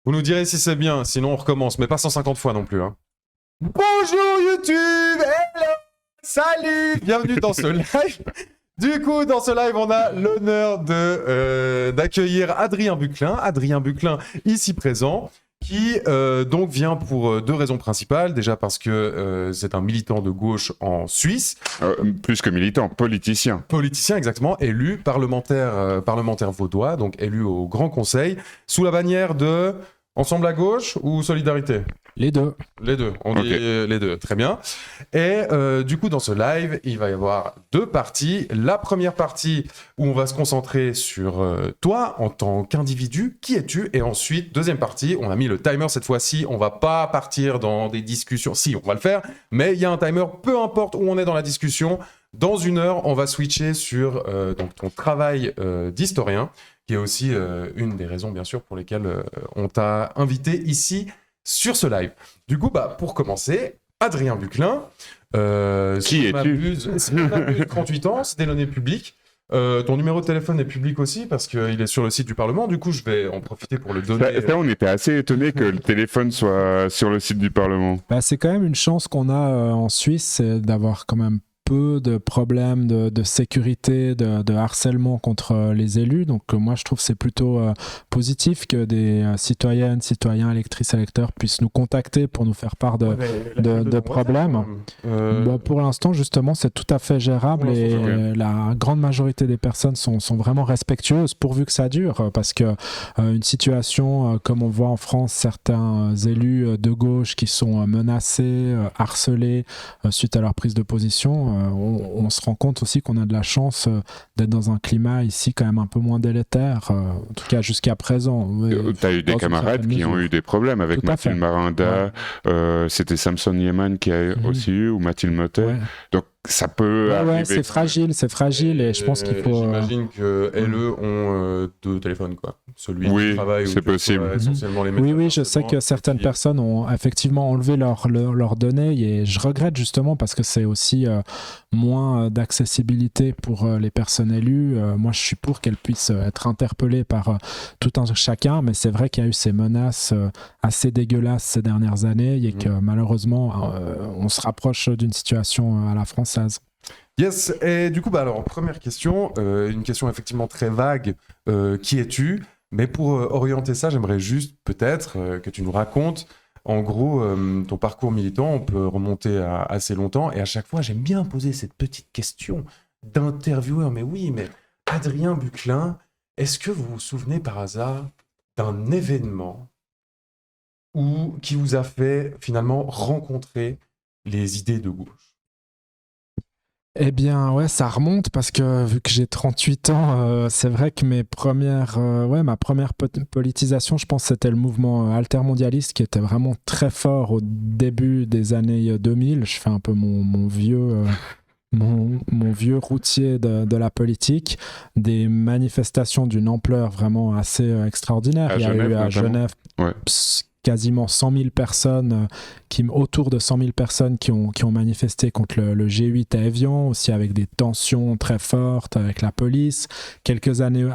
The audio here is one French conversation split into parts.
Vous nous direz si c'est bien, sinon on recommence, mais pas 150 fois non plus. Hein. Bonjour YouTube, hello, salut, bienvenue dans ce live. Du coup, dans ce live, on a l'honneur d'accueillir Adrien Buclin. Adrien Buclin, ici présent, qui donc vient pour deux raisons principales. Déjà parce que c'est un militant de gauche en Suisse. Plus que militant, politicien. Politicien, exactement, élu parlementaire vaudois, donc élu au Grand Conseil, sous la bannière de Ensemble à gauche ou Solidarité ? Les deux. Les deux, on dit les deux, très bien. Et du coup, dans ce live, il va y avoir deux parties. La première partie où on va se concentrer sur toi en tant qu'individu, qui es-tu ? Et ensuite, deuxième partie, on a mis le timer cette fois-ci, on va pas partir dans des discussions. Si, on va le faire, mais il y a un timer, peu importe où on est dans la discussion. Dans 1 heure, on va switcher sur donc ton travail d'historien, qui est aussi une des raisons, bien sûr, pour lesquelles on t'a invité ici sur ce live. Du coup, pour commencer, Adrien Buclin, qui es-tu ? Si on abuse 38 ans, c'est des données publiques. Ton numéro de téléphone est public aussi parce qu'il est sur le site du Parlement. Du coup, je vais en profiter pour le donner. Ça, on était assez étonnés que le téléphone soit sur le site du Parlement. C'est quand même une chance qu'on a en Suisse, c'est d'avoir quand même peu de problèmes de sécurité, de harcèlement contre les élus. Donc moi, je trouve que c'est plutôt positif que des citoyennes, citoyens, électrices, électeurs puissent nous contacter pour nous faire part de problèmes. Pour l'instant, justement, c'est tout à fait gérable et la grande majorité des personnes sont vraiment respectueuses pourvu que ça dure. Parce que une situation, comme on voit en France, certains élus de gauche qui sont menacés, harcelés suite à leur prise de position, on se rend compte aussi qu'on a de la chance d'être dans un climat ici quand même un peu moins délétère, en tout cas jusqu'à présent. Tu as eu des camarades qui ont eu des problèmes avec Mathilde Marinda, c'était Samson Yeman qui a aussi eu, ou Mathilde Motet. Ouais. Donc ça peut arriver. C'est fragile et je pense qu'il faut... J'imagine que LE ont deux téléphones, quoi. Celui du travail c'est possible. Essentiellement les médias. Oui, je sais que certaines personnes ont effectivement enlevé leurs données et je regrette justement parce que c'est aussi moins d'accessibilité pour les personnes élues. Moi, je suis pour qu'elles puissent être interpellées par tout un chacun, mais c'est vrai qu'il y a eu ces menaces assez dégueulasses ces dernières années et que malheureusement, on se rapproche d'une situation à la française. Yes, et du coup, alors, première question, une question effectivement très vague, qui es-tu ? Mais pour orienter ça, j'aimerais juste peut-être que tu nous racontes, en gros, ton parcours militant. On peut remonter à assez longtemps, et à chaque fois, j'aime bien poser cette petite question d'intervieweur. Mais oui, mais Adrien Buclin, est-ce que vous vous souvenez par hasard d'un événement qui vous a fait finalement rencontrer les idées de gauche ? Eh bien, ouais, ça remonte parce que vu que j'ai 38 ans, c'est vrai que ma première politisation, je pense, c'était le mouvement altermondialiste qui était vraiment très fort au début des années 2000. Je fais un peu mon vieux routier de la politique, des manifestations d'une ampleur vraiment assez extraordinaire. Il y a eu à Genève quasiment 100 000 personnes, autour de 100 000 personnes qui ont manifesté contre le G8 à Évian, aussi avec des tensions très fortes avec la police. Quelques années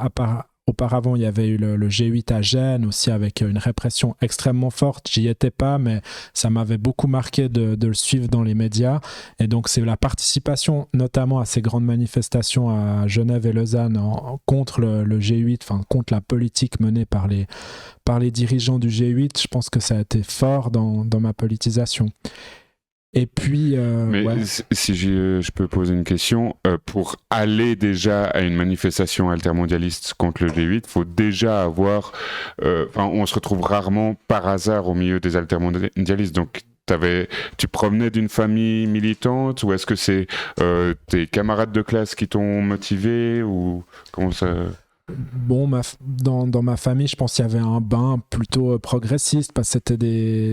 auparavant, il y avait eu le G8 à Gênes, aussi avec une répression extrêmement forte. J'y étais pas, mais ça m'avait beaucoup marqué de le suivre dans les médias. Et donc, c'est la participation, notamment à ces grandes manifestations à Genève et Lausanne contre le G8, enfin contre la politique menée par les dirigeants du G8. Je pense que ça a été fort dans ma politisation. Et puis, si je peux poser une question, pour aller déjà à une manifestation altermondialiste contre le G8, il faut déjà avoir... on se retrouve rarement par hasard au milieu des altermondialistes, donc tu provenais d'une famille militante, ou est-ce que c'est tes camarades de classe qui t'ont motivé, ou comment ça... Bon, dans ma famille, je pense qu'il y avait un bain plutôt progressiste parce que c'était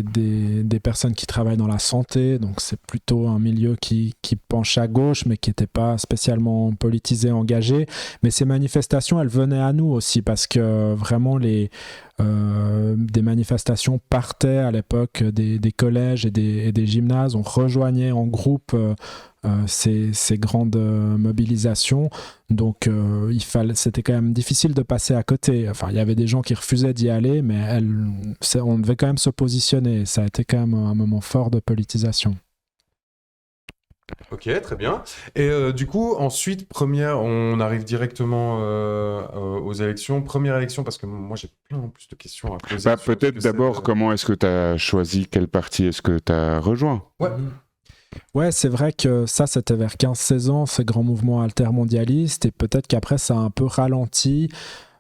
des personnes qui travaillent dans la santé, donc c'est plutôt un milieu qui penche à gauche, mais qui n'était pas spécialement politisé, engagé. Mais ces manifestations, elles venaient à nous aussi parce que vraiment des manifestations partaient à l'époque des collèges et des gymnases. On rejoignait en groupe ces grandes mobilisations. Donc c'était quand même difficile de passer à côté. Enfin, il y avait des gens qui refusaient d'y aller, mais on devait quand même se positionner. Ça a été quand même un moment fort de politisation. Ok, très bien. Et du coup, ensuite, on arrive directement aux élections. Première élection, parce que moi, j'ai plein en plus de questions à poser. Peut-être d'abord, comment est-ce que tu as choisi quel parti est-ce que tu as rejoint ? Ouais, c'est vrai que ça, c'était vers 15-16 ans, ce grand mouvement altermondialiste, et peut-être qu'après, ça a un peu ralenti.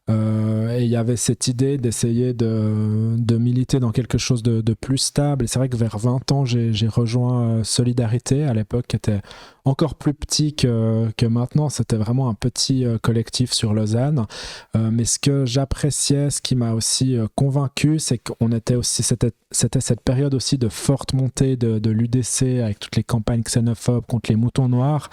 Et il y avait cette idée d'essayer de militer dans quelque chose de plus stable. Et c'est vrai que vers 20 ans, j'ai rejoint Solidarité, à l'époque, qui était encore plus petit que maintenant. C'était vraiment un petit collectif sur Lausanne. Mais ce que j'appréciais, ce qui m'a aussi convaincu, c'est qu'on était aussi, c'était cette période aussi de forte montée de l'UDC avec toutes les campagnes xénophobes contre les moutons noirs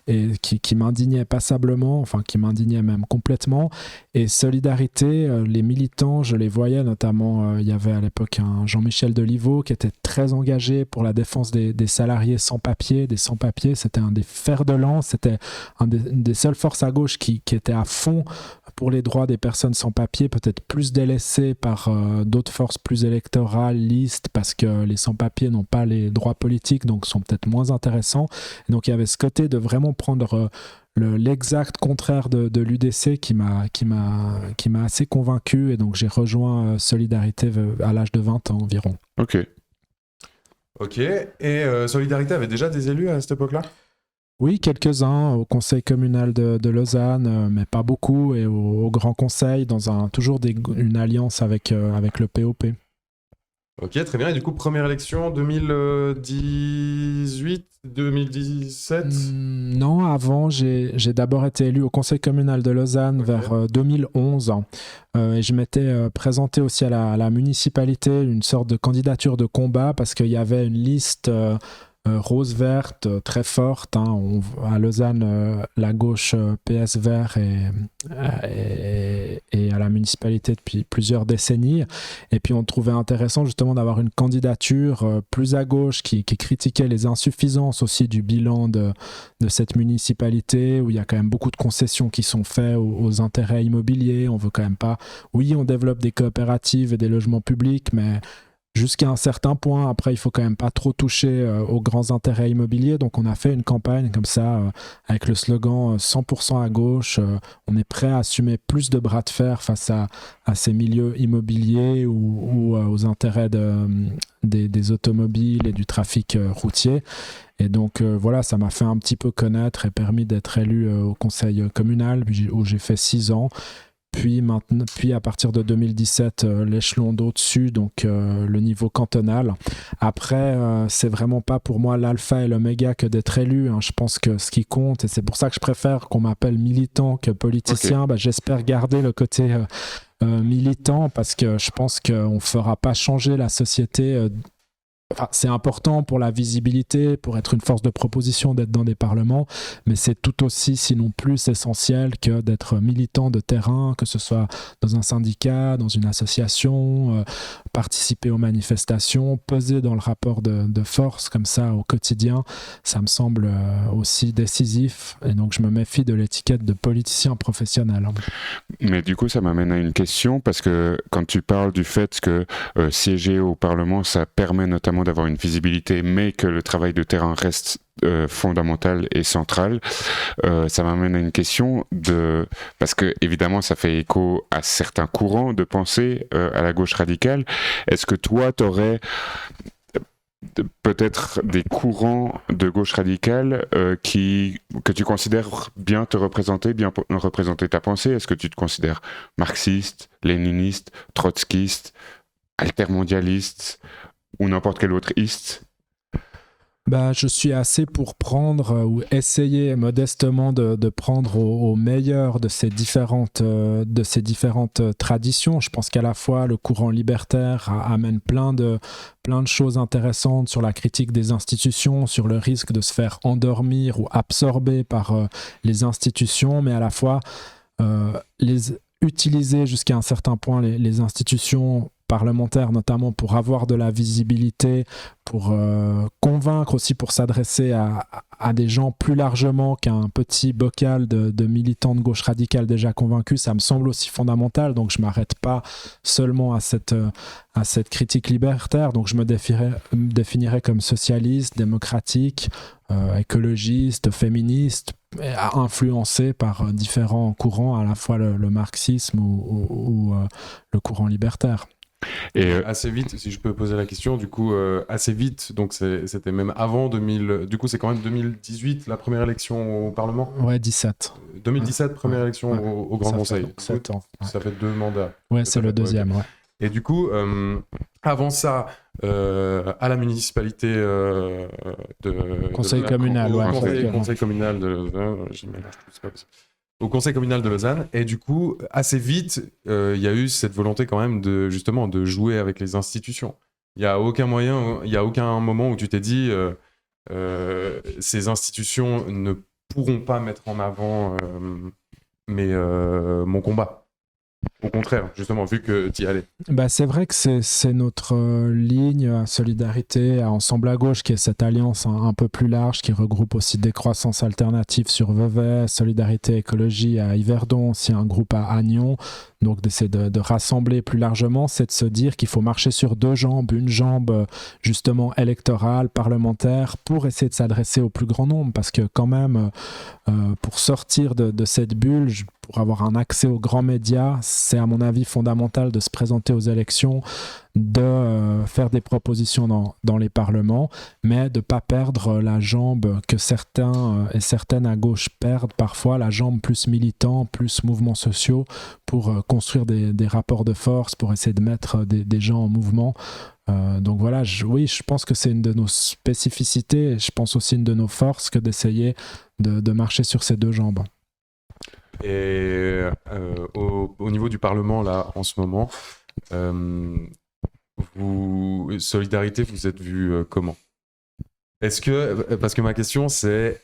et qui m'indignait passablement, enfin qui m'indignait même complètement. Et Solidarité, les militants, je les voyais notamment, il y avait à l'époque un Jean-Michel Deliveau qui était très engagé pour la défense des salariés sans papier, des sans-papiers. C'était un des fers de lance, c'était une des seules forces à gauche qui était à fond pour les droits des personnes sans papier, peut-être plus délaissées par d'autres forces plus électorales, listes, parce que les sans-papiers n'ont pas les droits politiques, donc sont peut-être moins intéressants. Et donc il y avait ce côté de vraiment prendre l'exact contraire de l'UDC qui m'a assez convaincu, et donc j'ai rejoint Solidarité à l'âge de 20 ans environ. Ok, et Solidarité avait déjà des élus à cette époque-là ? Oui, quelques-uns au conseil communal de Lausanne, mais pas beaucoup, et au Grand Conseil, dans toujours une alliance avec le POP. Ok, très bien. Et du coup, première élection, 2018, 2017 ? Non, avant, j'ai d'abord été élu au conseil communal de Lausanne vers 2011. Et je m'étais présenté aussi à la municipalité, une sorte de candidature de combat, parce qu'il y avait une liste... rose-verte très forte, hein. À Lausanne, la gauche PS vert est à la municipalité depuis plusieurs décennies, et puis on trouvait intéressant justement d'avoir une candidature plus à gauche qui critiquait les insuffisances aussi du bilan de cette municipalité, où il y a quand même beaucoup de concessions qui sont faites aux intérêts immobiliers. On veut quand même pas, oui, on développe des coopératives et des logements publics, mais jusqu'à un certain point. Après, il faut quand même pas trop toucher aux grands intérêts immobiliers. Donc, on a fait une campagne comme ça, avec le slogan 100% à gauche. On est prêt à assumer plus de bras de fer face à ces milieux immobiliers ou aux intérêts des automobiles et du trafic routier. Et donc, voilà, ça m'a fait un petit peu connaître et permis d'être élu au conseil communal, où j'ai fait 6 ans. Puis à partir de 2017, l'échelon d'au-dessus, donc le niveau cantonal. Après, c'est vraiment pas pour moi l'alpha et l'oméga que d'être élu, hein. Je pense que ce qui compte, et c'est pour ça que je préfère qu'on m'appelle militant que politicien, j'espère garder le côté militant, parce que je pense qu'on ne fera pas changer la société. Enfin, c'est important pour la visibilité, pour être une force de proposition, d'être dans des parlements, mais c'est tout aussi, sinon plus essentiel que d'être militant de terrain, que ce soit dans un syndicat, dans une association, participer aux manifestations, peser dans le rapport de force comme ça au quotidien. Ça me semble aussi décisif, et donc je me méfie de l'étiquette de politicien professionnel. Mais du coup, ça m'amène à une question, parce que quand tu parles du fait que siéger au Parlement, ça permet notamment d'avoir une visibilité, mais que le travail de terrain reste fondamental et central, ça m'amène à une question parce que évidemment ça fait écho à certains courants de pensée à la gauche radicale. Est-ce que toi t'aurais peut-être des courants de gauche radicale que tu considères bien te représenter, bien représenter ta pensée? Est-ce que tu te considères marxiste, léniniste, trotskiste, altermondialiste ou n'importe quel autre iste? Je suis assez pour prendre ou essayer modestement de prendre au meilleur de ces différentes traditions. Je pense qu'à la fois le courant libertaire amène plein de choses intéressantes sur la critique des institutions, sur le risque de se faire endormir ou absorber par les institutions, mais à la fois utiliser jusqu'à un certain point les institutions parlementaire, notamment pour avoir de la visibilité, pour convaincre aussi, pour s'adresser à des gens plus largement qu'un petit bocal de militants de gauche radicale déjà convaincus, ça me semble aussi fondamental. Donc je ne m'arrête pas seulement à cette critique libertaire. Donc je me définirais comme socialiste, démocratique, écologiste, féministe, influencé par différents courants, à la fois le marxisme ou le courant libertaire. Et assez vite, si je peux poser la question, du coup, assez vite, donc c'était même avant 2000, du coup c'est quand même 2018 la première élection au Parlement ? Ouais, 17. 2017, première élection au Grand Conseil. Ça fait 7 ans. Ça fait 2 mandats. Ouais, c'est le deuxième, ouais. Et du coup, avant ça, à la municipalité Conseil communal, Conseil communal au Conseil communal de Lausanne. Et du coup, assez vite, il y a eu cette volonté quand même de jouer avec les institutions. Il y a aucun moment où tu t'es dit ces institutions ne pourront pas mettre en avant mon combat. Au contraire, justement, vu que tu y allais. C'est vrai que c'est notre ligne à Solidarité, à Ensemble à Gauche, qui est cette alliance un peu plus large, qui regroupe aussi des croissances alternatives sur Vevey, Solidarité Écologie à Yverdon, aussi un groupe à Agnon. Donc d'essayer de rassembler plus largement, c'est de se dire qu'il faut marcher sur 2 jambes, une jambe justement électorale, parlementaire, pour essayer de s'adresser au plus grand nombre, parce que quand même, pour sortir de cette bulle, pour avoir un accès aux grands médias, c'est à mon avis fondamental de se présenter aux élections, de faire des propositions dans les parlements, mais de ne pas perdre la jambe que certains et certaines à gauche perdent parfois, la jambe plus militant, plus mouvements sociaux, pour construire des rapports de force, pour essayer de mettre des gens en mouvement. Donc voilà, je pense que c'est une de nos spécificités, et je pense aussi une de nos forces, que d'essayer de marcher sur ces 2 jambes. Et au niveau du Parlement, là, en ce moment, Solidarité, vous êtes vu comment ? Parce que ma question c'est,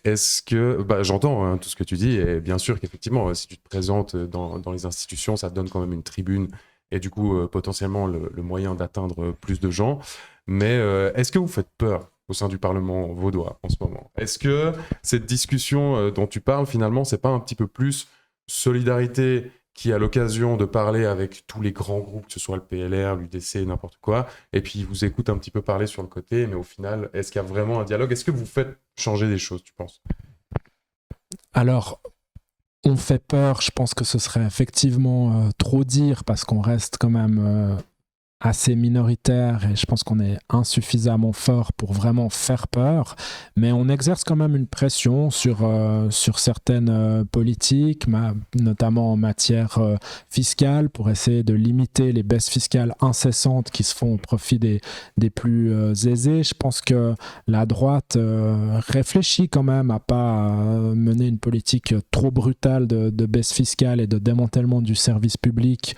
j'entends tout ce que tu dis, et bien sûr qu'effectivement, si tu te présentes dans les institutions, ça te donne quand même une tribune, et du coup, potentiellement, le moyen d'atteindre plus de gens. Mais est-ce que vous faites peur au sein du Parlement vaudois en ce moment ? Est-ce que cette discussion dont tu parles, finalement, c'est pas un petit peu plus Solidarité qui a l'occasion de parler avec tous les grands groupes, que ce soit le PLR, l'UDC, n'importe quoi, et puis ils vous écoutent un petit peu parler sur le côté, mais au final, est-ce qu'il y a vraiment un dialogue ? Est-ce que vous faites changer des choses, tu penses ? Alors, on fait peur, je pense que ce serait effectivement trop dire, parce qu'on reste quand même assez minoritaire, et je pense qu'on est insuffisamment fort pour vraiment faire peur, mais on exerce quand même une pression sur certaines politiques, notamment en matière fiscale, pour essayer de limiter les baisses fiscales incessantes qui se font au profit des plus aisés. Je pense que la droite réfléchit quand même à pas mener une politique trop brutale de baisse fiscale et de démantèlement du service public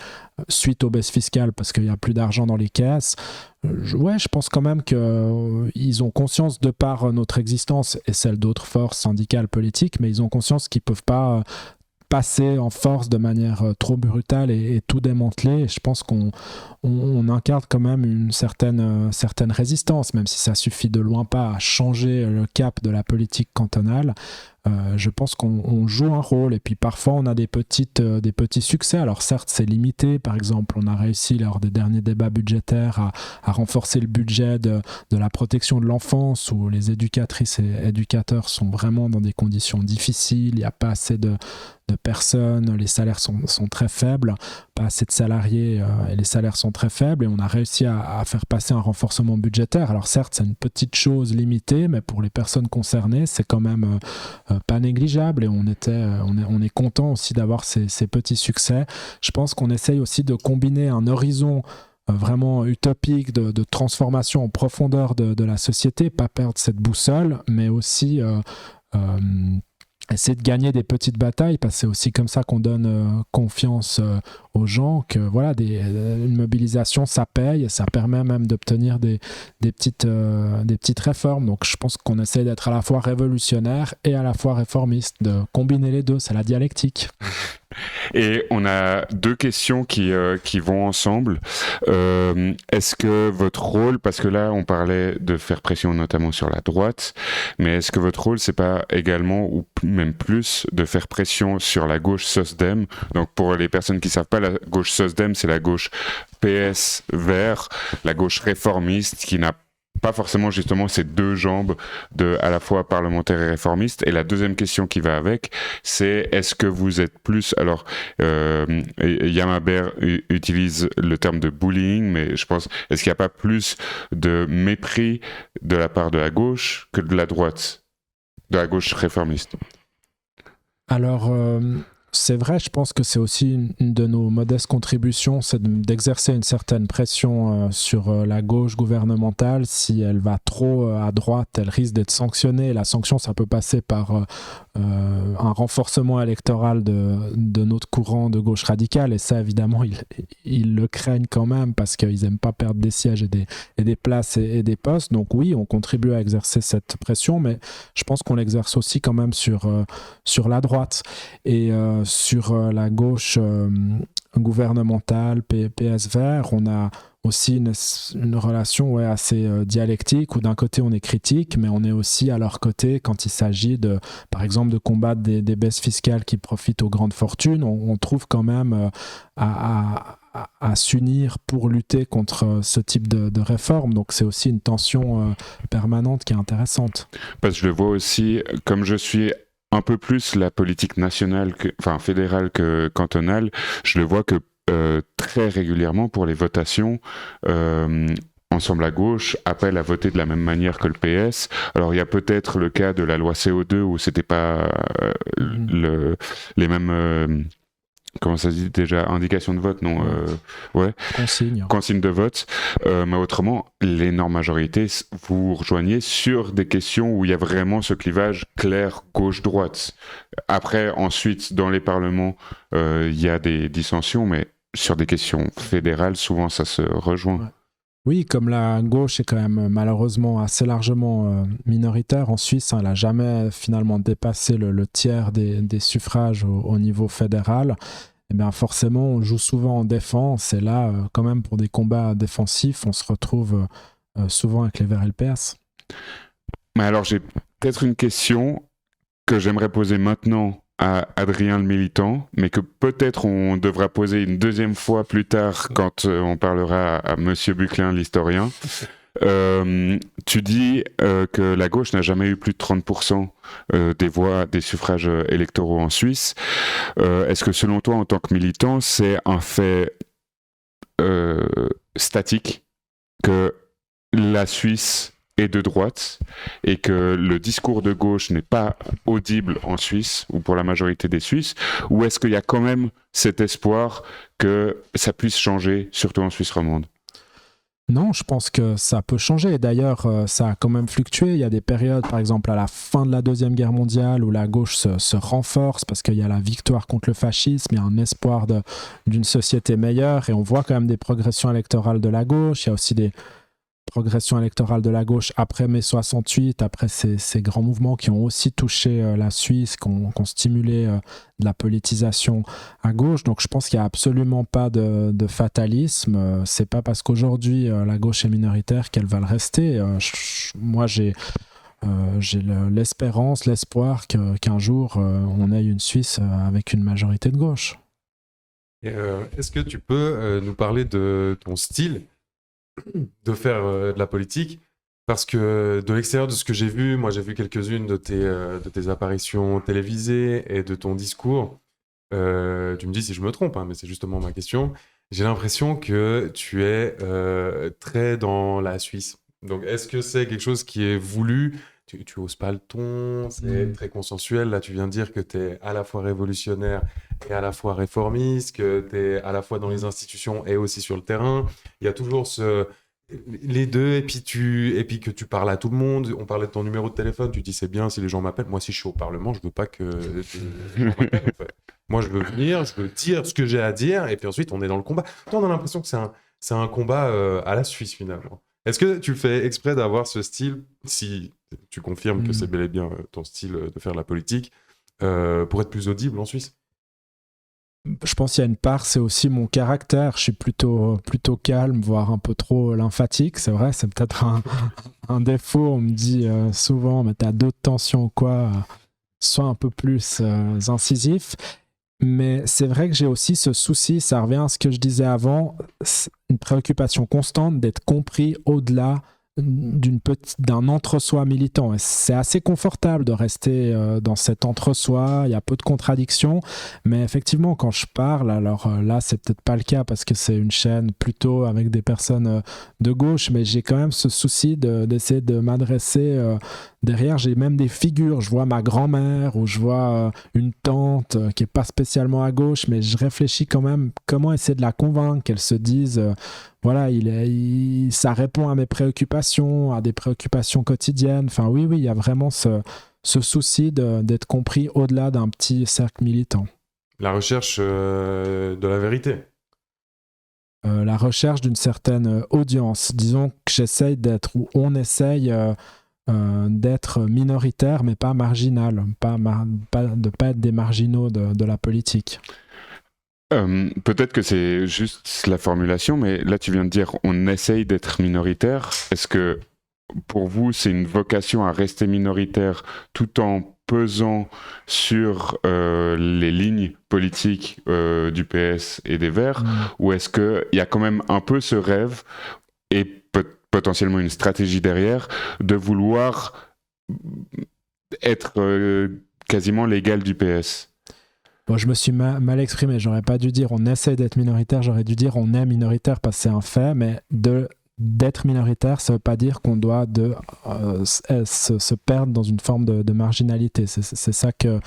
suite aux baisses fiscales, parce qu'il n'y a plus d'argent dans les caisses. Je pense quand même qu'ils ont conscience, de par notre existence et celle d'autres forces syndicales politiques, mais ils ont conscience qu'ils ne peuvent pas passer en force de manière trop brutale et tout démanteler. Et je pense qu'on incarne quand même une certaine résistance, même si ça suffit de loin pas à changer le cap de la politique cantonale. Je pense qu'on joue un rôle, et puis parfois on a des petits succès. Alors certes c'est limité, par exemple on a réussi lors des derniers débats budgétaires à renforcer le budget de la protection de l'enfance, où les éducatrices et éducateurs sont vraiment dans des conditions difficiles, il n'y a pas assez de personnes, les salaires sont très faibles, pas assez de salariés et les salaires sont très faibles, et on a réussi à faire passer un renforcement budgétaire. Alors certes c'est une petite chose limitée, mais pour les personnes concernées c'est quand même pas négligeable, et on est content aussi d'avoir ces petits succès. Je pense qu'on essaye aussi de combiner un horizon vraiment utopique de transformation en profondeur de la société, pas perdre cette boussole, mais aussi essayer de gagner des petites batailles, parce que c'est aussi comme ça qu'on donne confiance aux gens, que voilà, une mobilisation ça paye, et ça permet même d'obtenir des petites réformes. Donc je pense qu'on essaie d'être à la fois révolutionnaire et à la fois réformiste, de combiner les deux, c'est la dialectique. Et on a deux questions qui vont ensemble. Est-ce que votre rôle, parce que là on parlait de faire pression notamment sur la droite, mais est-ce que votre rôle c'est pas également, ou même plus, de faire pression sur la gauche SOSDEM? Donc pour les personnes qui savent pas, la gauche SOSDEM c'est la gauche PS vert, la gauche réformiste qui n'a pas forcément justement ces deux jambes à la fois parlementaire et réformiste. Et la deuxième question qui va avec, c'est est-ce que vous êtes plus... Alors, Yamaber utilise le terme de bullying, mais je pense, est-ce qu'il n'y a pas plus de mépris de la part de la gauche que de la droite, de la gauche réformiste? Alors... c'est vrai, je pense que c'est aussi une de nos modestes contributions, c'est d'exercer une certaine pression sur la gauche gouvernementale. Si elle va trop à droite, elle risque d'être sanctionnée. La sanction, ça peut passer par un renforcement électoral de notre courant de gauche radicale. Et ça, évidemment, ils le craignent quand même parce qu'ils n'aiment pas perdre des sièges et des places et des postes. Donc oui, on contribue à exercer cette pression, mais je pense qu'on l'exerce aussi quand même sur la droite. Et sur la gauche gouvernementale, PS vert, on a aussi une relation assez dialectique où d'un côté on est critique, mais on est aussi à leur côté quand il s'agit par exemple de combattre des baisses fiscales qui profitent aux grandes fortunes. On trouve quand même à s'unir pour lutter contre ce type de réforme. Donc c'est aussi une tension permanente qui est intéressante. Parce que je le vois aussi, comme je suis un peu plus la politique nationale, fédérale que cantonale, je le vois que très régulièrement pour les votations, Ensemble à gauche appelle à voter de la même manière que le PS. Alors il y a peut-être le cas de la loi CO2 où c'était pas les mêmes... comment ça se dit déjà, indication de vote, non ouais. Consigne de vote. Mais autrement, l'énorme majorité, vous rejoignez sur des questions où il y a vraiment ce clivage clair gauche-droite. Après, ensuite, dans les parlements, il y a des dissensions, mais sur des questions fédérales, souvent ça se rejoint. Ouais. Oui, comme la gauche est quand même malheureusement assez largement minoritaire en Suisse, elle n'a jamais finalement dépassé le tiers des suffrages au niveau fédéral. Et bien forcément, on joue souvent en défense, et là, quand même, pour des combats défensifs, on se retrouve souvent avec les Verts et le PS. Mais alors, j'ai peut-être une question que j'aimerais poser maintenant à Adrien le militant, mais que peut-être on devra poser une deuxième fois plus tard quand on parlera à Monsieur Buclin, l'historien. Tu dis que la gauche n'a jamais eu plus de 30% des voix, des suffrages électoraux en Suisse. Est-ce que selon toi, en tant que militant, c'est un fait statique que la Suisse est de droite et que le discours de gauche n'est pas audible en Suisse ou pour la majorité des Suisses, ou est-ce qu'il y a quand même cet espoir que ça puisse changer, surtout en Suisse romande? Non, je pense que ça peut changer. D'ailleurs, ça a quand même fluctué. Il y a des périodes, par exemple à la fin de la Deuxième Guerre mondiale, où la gauche se renforce parce qu'il y a la victoire contre le fascisme, il y a un espoir d'une société meilleure, et on voit quand même des progressions électorales de la gauche. Il y a aussi des progression électorale de la gauche après mai 68, après ces grands mouvements qui ont aussi touché la Suisse, qui ont stimulé de la politisation à gauche. Donc je pense qu'il n'y a absolument pas de fatalisme. C'est pas parce qu'aujourd'hui la gauche est minoritaire qu'elle va le rester. Moi j'ai l'espérance, l'espoir qu'un jour on ait une Suisse avec une majorité de gauche. Et, est-ce que tu peux nous parler de ton style de faire de la politique? Parce que de l'extérieur de ce que j'ai vu, moi j'ai vu quelques-unes de tes apparitions télévisées et de ton discours. Tu me dis si je me trompe, hein, mais c'est justement ma question. J'ai l'impression que tu es très dans la Suisse. Donc est-ce que c'est quelque chose qui est voulu? Tu oses pas le ton, c'est très consensuel. Là, tu viens de dire que tu es à la fois révolutionnaire et à la fois réformiste, que tu es à la fois dans les institutions et aussi sur le terrain. Il y a toujours les deux, et puis que tu parles à tout le monde. On parlait de ton numéro de téléphone, tu dis c'est bien si les gens m'appellent. Moi, si je suis au Parlement, je veux pas que les gens m'appellent, en fait. Moi, je veux venir, je veux dire ce que j'ai à dire, et puis ensuite, on est dans le combat. Toi, on a l'impression que c'est un combat à la Suisse, finalement. Est-ce que tu fais exprès d'avoir ce style, si tu confirmes que c'est bel et bien ton style de faire de la politique, pour être plus audible en Suisse? je pense qu'il y a une part, c'est aussi mon caractère. Je suis plutôt calme, voire un peu trop lymphatique. C'est vrai, c'est peut-être un défaut. On me dit souvent, mais t'as 2 tensions ou quoi, sois un peu plus incisif. Mais c'est vrai que j'ai aussi ce souci, ça revient à ce que je disais avant, une préoccupation constante d'être compris au-delà d'un entre-soi militant. Et c'est assez confortable de rester dans cet entre-soi, il y a peu de contradictions, mais effectivement quand je parle, alors là c'est peut-être pas le cas parce que c'est une chaîne plutôt avec des personnes de gauche, mais j'ai quand même ce souci d'essayer de m'adresser derrière. J'ai même des figures, je vois ma grand-mère ou je vois une tante qui est pas spécialement à gauche, mais je réfléchis quand même comment essayer de la convaincre qu'elle se dise voilà, ça répond à mes préoccupations, à des préoccupations quotidiennes. Enfin oui, il y a vraiment ce souci d'être compris au-delà d'un petit cercle militant. La recherche de la vérité. La recherche d'une certaine audience. Disons que j'essaye d'être, ou on essaye d'être minoritaire, mais pas marginal, de ne pas être des marginaux de la politique. Peut-être que c'est juste la formulation, mais là tu viens de dire on essaye d'être minoritaire. Est-ce que pour vous c'est une vocation à rester minoritaire tout en pesant sur les lignes politiques du PS et des Verts, ou est-ce qu'il y a quand même un peu ce rêve et potentiellement une stratégie derrière de vouloir être quasiment l'égal du PS? Bon, je me suis mal exprimé, j'aurais pas dû dire on essaie d'être minoritaire, j'aurais dû dire on est minoritaire parce que c'est un fait, mais d'être minoritaire, ça veut pas dire qu'on doit se perdre dans une forme de marginalité. C'est ça que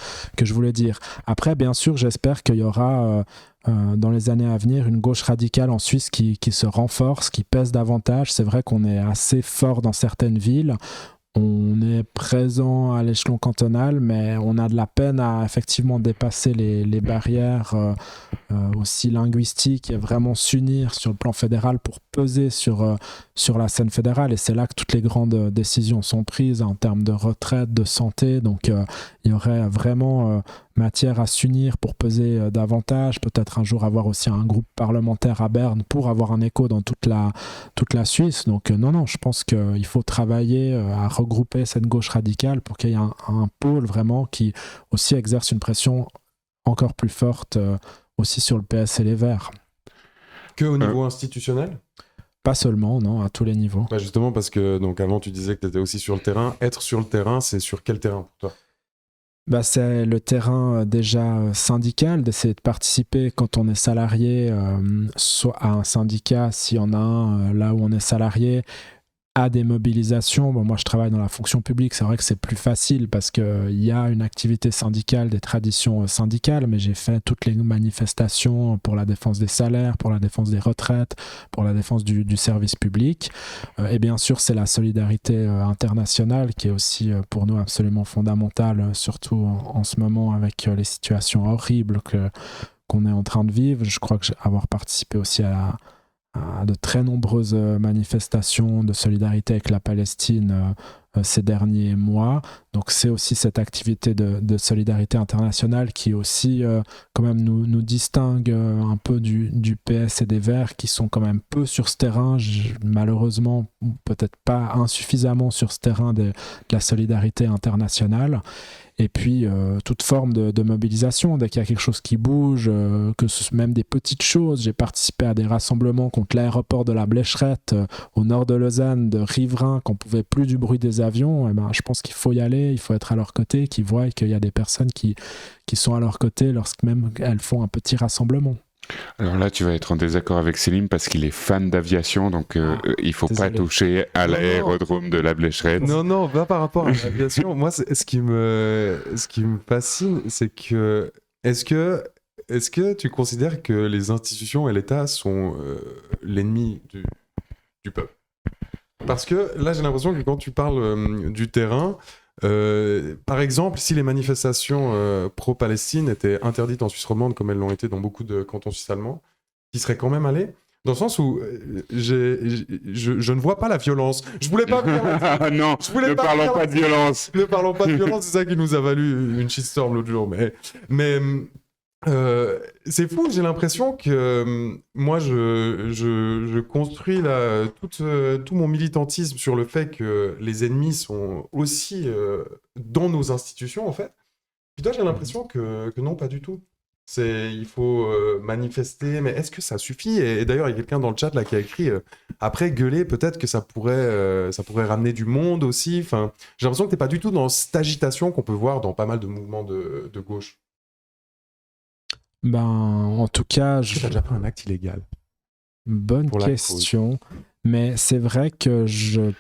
je voulais dire. Après, bien sûr, j'espère qu'il y aura dans les années à venir une gauche radicale en Suisse qui se renforce, qui pèse davantage. C'est vrai qu'on est assez fort dans certaines villes. On est présent à l'échelon cantonal, mais on a de la peine à effectivement dépasser les barrières aussi linguistiques et vraiment s'unir sur le plan fédéral pour peser sur la scène fédérale. Et c'est là que toutes les grandes décisions sont prises en termes de retraite, de santé. Donc il y aurait vraiment matière à s'unir pour peser davantage, peut-être un jour avoir aussi un groupe parlementaire à Berne pour avoir un écho dans toute la Suisse. Donc non, je pense qu'il faut travailler à regrouper cette gauche radicale pour qu'il y ait un pôle vraiment qui aussi exerce une pression encore plus forte aussi sur le PS et les Verts. Que au niveau institutionnel ? Pas seulement, non, à tous les niveaux. Bah justement parce que donc avant tu disais que tu étais aussi sur le terrain. Être sur le terrain, c'est sur quel terrain pour toi ? Bah, c'est le terrain déjà syndical, d'essayer de participer quand on est salarié, soit à un syndicat, s'il y en a un là où on est salarié, à des mobilisations. Bon, moi, je travaille dans la fonction publique, c'est vrai que c'est plus facile parce qu'il y a une activité syndicale, des traditions syndicales, mais j'ai fait toutes les manifestations pour la défense des salaires, pour la défense des retraites, pour la défense du service public. Et bien sûr, c'est la solidarité internationale qui est aussi pour nous absolument fondamentale, surtout en ce moment avec les situations horribles qu'on est en train de vivre. Je crois que avoir participé aussi à de très nombreuses manifestations de solidarité avec la Palestine ces derniers mois. Donc c'est aussi cette activité de solidarité internationale qui aussi quand même nous distingue un peu du PS et des Verts qui sont quand même peu sur ce terrain, malheureusement peut-être pas insuffisamment sur ce terrain de la solidarité internationale. Et puis toute forme de mobilisation, dès qu'il y a quelque chose qui bouge, même des petites choses. J'ai participé à des rassemblements contre l'aéroport de la Blécherette au nord de Lausanne, de riverains qu'on pouvait plus du bruit des avions. Et ben, je pense qu'il faut y aller, il faut être à leur côté, qu'ils voient qu'il y a des personnes qui sont à leur côté lorsque même elles font un petit rassemblement. Alors là, tu vas être en désaccord avec Selim parce qu'il est fan d'aviation, donc il ne faut pas toucher à l'aérodrome de la Blécherette. Non, pas par rapport à l'aviation. Moi, ce qui me fascine, c'est que est-ce que tu considères que les institutions et l'État sont l'ennemi du peuple ? Parce que là, j'ai l'impression que quand tu parles du terrain, par exemple, si les manifestations pro-Palestine étaient interdites en Suisse romande, comme elles l'ont été dans beaucoup de cantons suisses allemands, qui seraient quand même allés, dans le sens où je ne vois pas la violence. Je voulais pas non, ne parlons pas de violence. Ne parlons pas de violence, c'est ça qui nous a valu une shitstorm l'autre jour. Mais C'est fou, j'ai l'impression que moi, je construis là, tout mon militantisme sur le fait que les ennemis sont aussi dans nos institutions, en fait. Puis toi, j'ai l'impression que non, pas du tout. Il faut manifester, mais est-ce que ça suffit? Et d'ailleurs, il y a quelqu'un dans le chat là qui a écrit après gueuler, peut-être que ça pourrait ramener du monde aussi. Enfin, j'ai l'impression que t'es pas du tout dans cette agitation qu'on peut voir dans pas mal de mouvements de gauche. Ben, en tout cas, tu as déjà fait un acte illégal? Bonne question, mais c'est vrai que je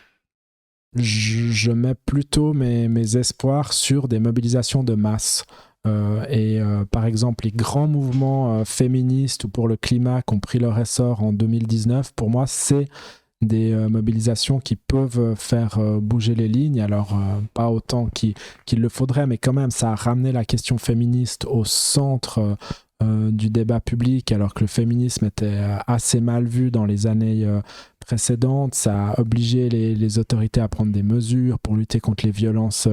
mets plutôt mes espoirs sur des mobilisations de masse. Par exemple, les grands mouvements féministes ou pour le climat qui ont pris leur essor en 2019, pour moi, c'est des mobilisations qui peuvent faire bouger les lignes. Alors, pas autant qu'il le faudrait, mais quand même, ça a ramené la question féministe au centre du débat public, alors que le féminisme était assez mal vu dans les années précédentes. Ça a obligé les autorités à prendre des mesures pour lutter contre les violences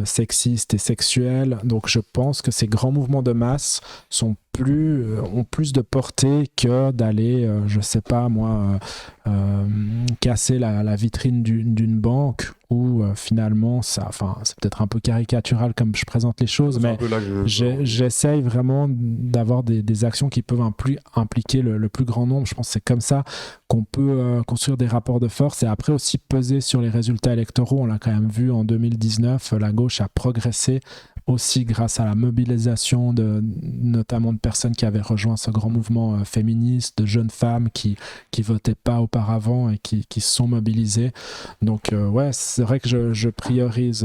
sexistes et sexuelles. Donc je pense que ces grands mouvements de masse ont plus de portée que d'aller, je sais pas moi, casser la vitrine d'une banque où finalement, c'est peut-être un peu caricatural comme je présente les choses, mais j'essaye vraiment d'avoir des actions qui peuvent impliquer le plus grand nombre. Je pense que c'est comme ça qu'on peut construire des rapports de force et après aussi peser sur les résultats électoraux. On l'a quand même vu en 2019, la gauche a progressé aussi grâce à la mobilisation notamment de personnes qui avaient rejoint ce grand mouvement féministe, de jeunes femmes qui votaient pas auparavant et qui se sont mobilisées. Donc ouais, c'est vrai que je priorise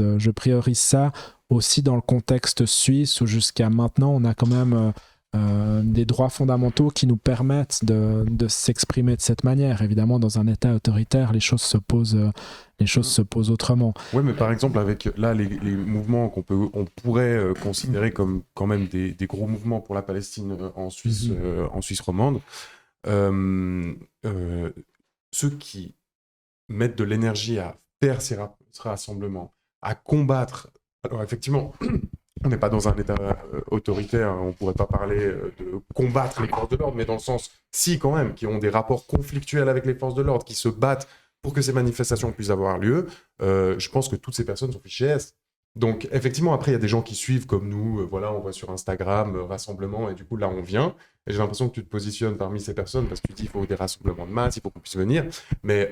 ça aussi dans le contexte suisse où jusqu'à maintenant on a quand même des droits fondamentaux qui nous permettent de s'exprimer de cette manière. Évidemment, dans un État autoritaire, les choses se posent autrement. Oui, mais par exemple, avec là, les mouvements on pourrait considérer comme quand même des gros mouvements pour la Palestine en Suisse, en Suisse romande, ceux qui mettent de l'énergie à faire ces rassemblements, à combattre. Alors effectivement, on n'est pas dans un État autoritaire, on ne pourrait pas parler de combattre les forces de l'ordre, mais dans le sens, si quand même, qui ont des rapports conflictuels avec les forces de l'ordre, qui se battent pour que ces manifestations puissent avoir lieu, je pense que toutes ces personnes sont fichées S. Donc effectivement, après, il y a des gens qui suivent comme nous, voilà, on voit sur Instagram, rassemblement, et du coup là on vient, et j'ai l'impression que tu te positionnes parmi ces personnes, parce que tu dis il faut des rassemblements de masse, il faut qu'on puisse venir, mais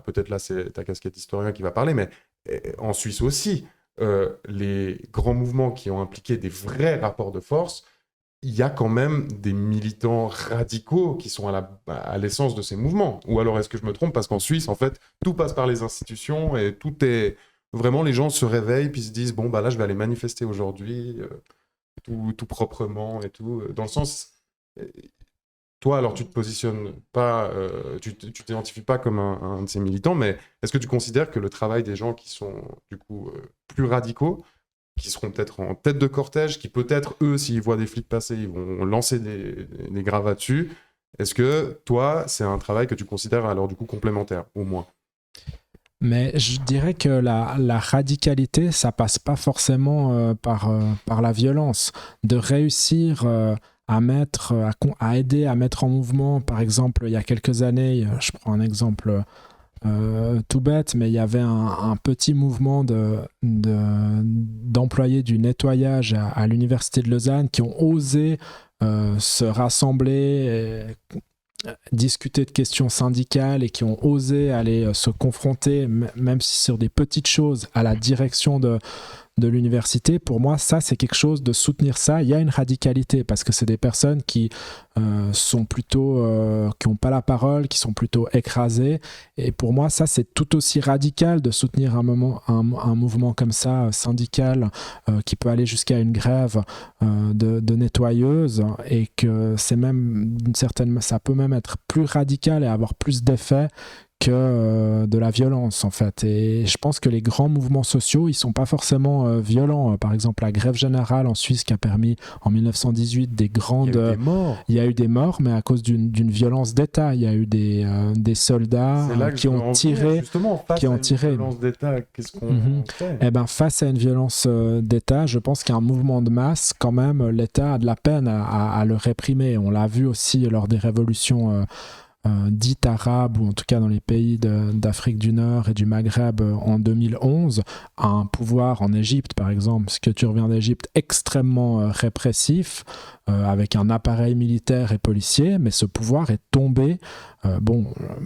peut-être là c'est ta casquette d'historien qui va parler, mais en Suisse aussi, les grands mouvements qui ont impliqué des vrais rapports de force, il y a quand même des militants radicaux qui sont à l'essence de ces mouvements. Ou alors est-ce que je me trompe? Parce qu'en Suisse, en fait, tout passe par les institutions et tout est... Vraiment, les gens se réveillent puis se disent, bon, bah là, je vais aller manifester aujourd'hui, tout proprement et tout. Dans le sens... Toi, alors, tu te positionnes pas, tu t'identifies pas comme un de ces militants, mais est-ce que tu considères que le travail des gens qui sont, du coup, plus radicaux, qui seront peut-être en tête de cortège, qui peut-être, eux, s'ils voient des flics passer, ils vont lancer des gravats dessus, est-ce que, toi, c'est un travail que tu considères, alors, du coup, complémentaire, au moins? Mais je dirais que la radicalité, ça passe pas forcément par la violence. De réussir... à aider à mettre en mouvement, par exemple, il y a quelques années, je prends un exemple tout bête, mais il y avait un petit mouvement d'employés du nettoyage à l'université de Lausanne qui ont osé se rassembler, discuter de questions syndicales et qui ont osé aller se confronter, même si sur des petites choses, à la direction de l'université. Pour moi, ça, c'est quelque chose de soutenir ça. Il y a une radicalité parce que c'est des personnes qui sont plutôt, qui n'ont pas la parole, qui sont plutôt écrasées. Et pour moi, ça, c'est tout aussi radical de soutenir un mouvement comme ça, syndical, qui peut aller jusqu'à une grève de nettoyeuses et que c'est même ça peut même être plus radical et avoir plus d'effet que de la violence en fait. Et je pense que les grands mouvements sociaux, ils sont pas forcément violents. Par exemple, la grève générale en Suisse qui a permis en 1918 des grandes... Il y a eu des morts, mais à cause d'une violence d'État. Il y a eu des soldats qui ont tiré. Face à une violence d'État, qu'est-ce qu'on fait ? Eh ben, face à une violence d'État, je pense qu'un mouvement de masse, quand même, l'État a de la peine à le réprimer. On l'a vu aussi lors des révolutions dites arabes, ou en tout cas dans les pays d'Afrique du Nord et du Maghreb en 2011, un pouvoir en Égypte, par exemple, parce que tu reviens d'Égypte, extrêmement répressif, avec un appareil militaire et policier, mais ce pouvoir est tombé.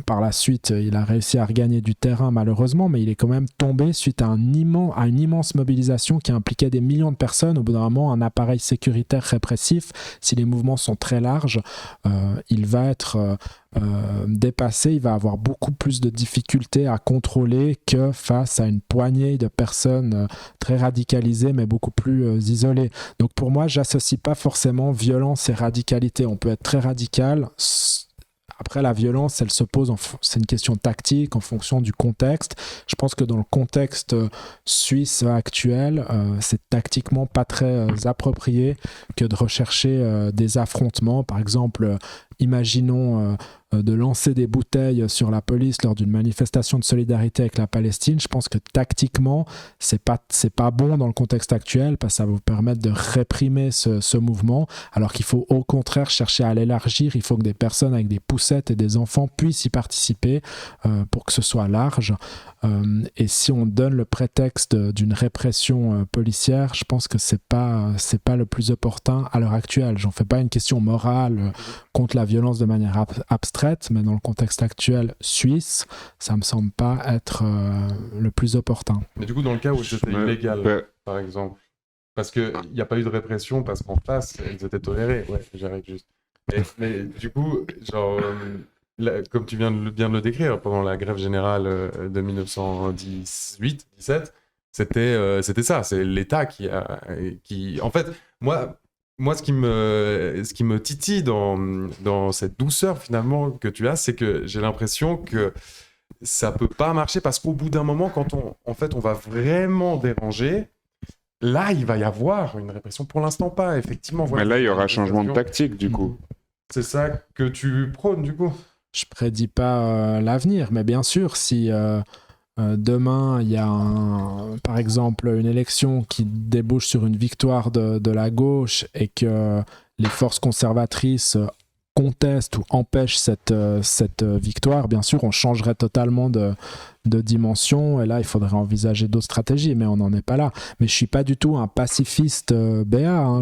Par la suite, il a réussi à regagner du terrain malheureusement, mais il est quand même tombé suite à une immense mobilisation qui impliquait des millions de personnes. Au bout d'un moment, un appareil sécuritaire répressif, si les mouvements sont très larges, il va être dépassé, il va avoir beaucoup plus de difficultés à contrôler que face à une poignée de personnes très radicalisées, mais beaucoup plus isolées. Donc pour moi, j'associe pas forcément violence et radicalité. On peut être très radical. Après, la violence, elle se pose, c'est une question tactique en fonction du contexte. Je pense que dans le contexte suisse actuel, c'est tactiquement pas très approprié que de rechercher des affrontements. Par exemple, imaginons de lancer des bouteilles sur la police lors d'une manifestation de solidarité avec la Palestine. Je pense que tactiquement, c'est pas bon dans le contexte actuel parce que ça va vous permettre de réprimer ce mouvement, alors qu'il faut au contraire chercher à l'élargir. Il faut que des personnes avec des poussettes et des enfants puissent y participer pour que ce soit large. Et si on donne le prétexte d'une répression policière, je pense que c'est pas le plus opportun à l'heure actuelle. J'en fais pas une question morale contre la violence de manière abstraite, mais dans le contexte actuel suisse, ça me semble pas être le plus opportun. Mais du coup, dans le cas où c'était illégal, par exemple, parce qu'il n'y a pas eu de répression, parce qu'en face, ils étaient tolérés. Ouais, j'arrête juste. Mais du coup, genre... comme tu viens de le décrire, pendant la grève générale de 1918-17, c'était ça, c'est l'État qui... En fait, moi ce qui me titille dans cette douceur, finalement, que tu as, c'est que j'ai l'impression que ça peut pas marcher, parce qu'au bout d'un moment, quand on va vraiment déranger, là, il va y avoir une répression. Pour l'instant, pas, effectivement. Voilà, mais là, il y aura changement de tactique, du coup. C'est ça que tu prônes, du coup. Je prédis pas l'avenir, mais bien sûr, si demain il y a par exemple une élection qui débouche sur une victoire de la gauche et que les forces conservatrices contestent ou empêchent cette victoire, bien sûr, on changerait totalement de dimension, et là il faudrait envisager d'autres stratégies, mais on n'en est pas là. Mais je suis pas du tout un pacifiste béat,